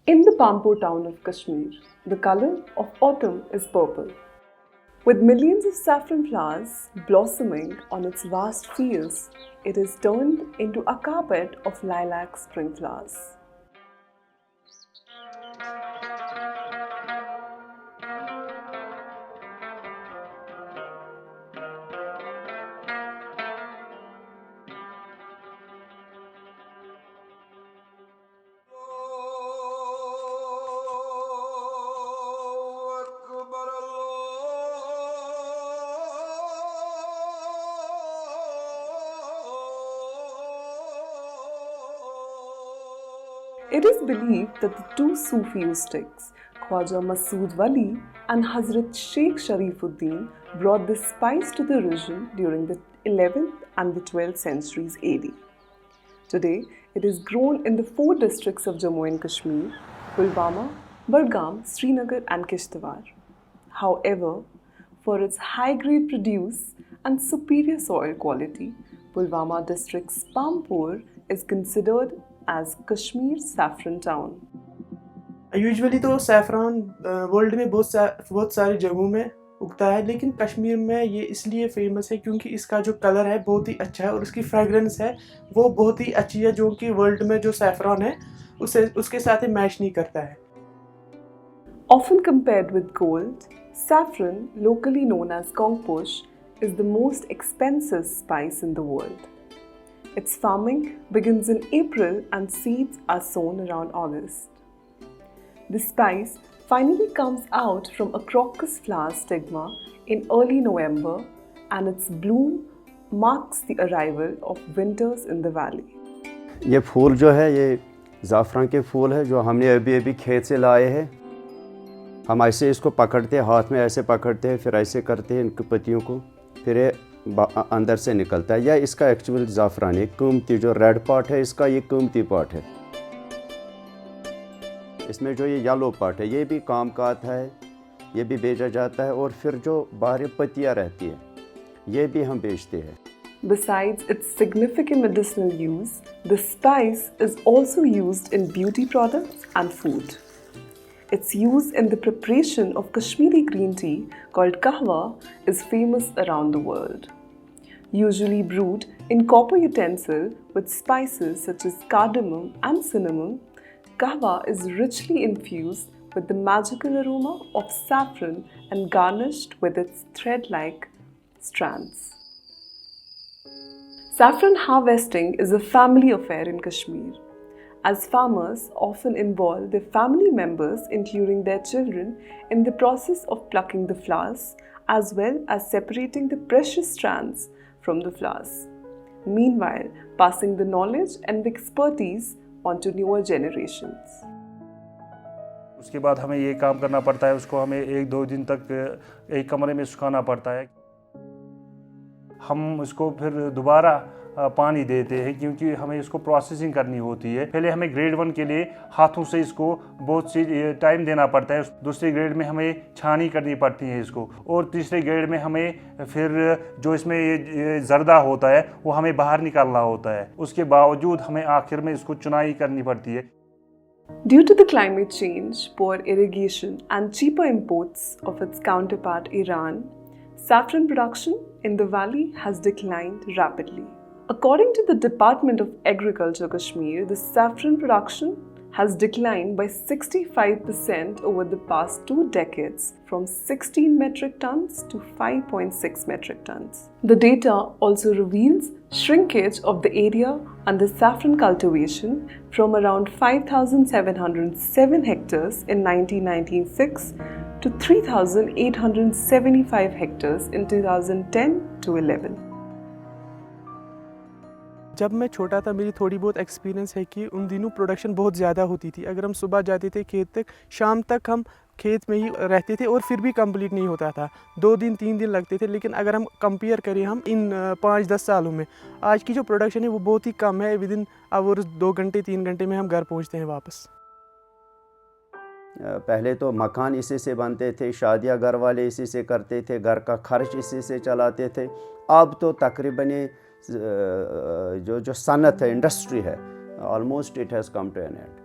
In the Pampur town of Kashmir, the color of autumn is purple. With millions of saffron flowers blossoming on its vast fields, it is turned into a carpet of lilac spring flowers. It is believed that the two Sufi mystics, Khwaja Masood Wali and Hazrat Sheikh Sharifuddin, brought this spice to the region during the 11th and the 12th centuries AD. Today, it is grown in the four districts of Jammu and Kashmir: Pulwama, Budgam, Srinagar, and Kishtwar. However, for its high-grade produce and superior soil quality, Pulwama district's Pampur is considered as Kashmir's saffron town. Usually तो saffron world में बहुत सारी जगहों में उगता है, लेकिन कश्मीर में ये इसलिए फेमस है क्योंकि इसका जो कलर है बहुत ही अच्छा है और उसकी फ्रेगरेंस है वो बहुत ही अच्छी है, जो कि वर्ल्ड में जो सैफरान है उसके साथ ही मैच नहीं करता है. Often compared with gold, saffron, locally known as Kongposh, is the most expensive spice in the world. Its farming begins in April and seeds are sown around August. The spice finally comes out from a crocus flower stigma in early November, and its bloom marks the arrival of winters in the valley. ये फूल जो है ये ज़ाफ़रान के फूल है जो हमने अभी खेत से लाए हैं. हम ऐसे इसको पकड़ते हैं, हाथ में ऐसे पकड़ते हैं, फिर ऐसे करते हैं इनकी पत्तियों को, फिर ये अंदर से निकलता है. या इसका एक्चुअल ज़ाफ़रान है, कीमती जो रेड पार्ट है इसका ये कीमती पार्ट है. इसमें जो ये येलो पार्ट है ये भी काम का आता है, ये भी बेचा जाता है, और फिर जो बाहर पत्तियाँ रहती है ये भी हम बेचते हैं. Besides its significant medicinal use, the spice is also used in beauty products and food. Its use in the preparation of Kashmiri green tea called kahwa is famous around the world. Usually brewed in copper utensil with spices such as cardamom and cinnamon, kahwa is richly infused with the magical aroma of saffron and garnished with its thread-like strands. Saffron harvesting is a family affair in Kashmir, as farmers often involve their family members, including their children, in the process of plucking the flowers as well as separating the precious strands from the flowers, meanwhile passing the knowledge and expertise onto newer generations. उसके बाद हमें ये काम करना पड़ता है, उसको हमें 1-2 दिन तक एक कमरे में सुखाना पड़ता है. हम उसको फिर दोबारा पानी देते हैं क्योंकि हमें इसको प्रोसेसिंग करनी होती है. पहले हमें ग्रेड 1 के लिए हाथों से इसको बहुत सी टाइम देना पड़ता है. दूसरे ग्रेड में हमें छानी करनी पड़ती है इसको, और तीसरे ग्रेड में हमें फिर जो इसमें ये जर्दा होता है वो हमें बाहर निकालना होता है. उसके बावजूद हमें आखिर में इसको चुनाई करनी पड़ती है. Due to the climate change, poor irrigation and cheaper imports of its counterpart Iran, saffron production in the valley has declined rapidly. According to the Department of Agriculture Kashmir, the saffron production has declined by 65% over the past 2 decades, from 16 metric tons to 5.6 metric tons. The data also reveals shrinkage of the area under saffron cultivation from around 5,707 hectares in 1996 to 3,875 hectares in 2010 to 11. जब मैं छोटा था मेरी थोड़ी बहुत experience है कि उन दिनों प्रोडक्शन बहुत ज़्यादा होती थी. अगर हम सुबह जाते थे खेत तक, शाम तक हम खेत में ही रहते थे और फिर भी कंप्लीट नहीं होता था. 2 दिन 3 दिन लगते थे. लेकिन अगर हम कंपेयर करें हम इन 5-10 सालों में, आज की जो प्रोडक्शन है वो बहुत ही कम है. विद इन आवर्स 2 घंटे 3 घंटे में हम घर पहुँचते हैं वापस. पहले तो मकान इसी से बनते थे, शादियां घर वाले इसी से करते थे, घर का खर्च इसी से चलाते थे. अब तो तकरीबन जो सनत है, इंडस्ट्री है, almost it has come to an and.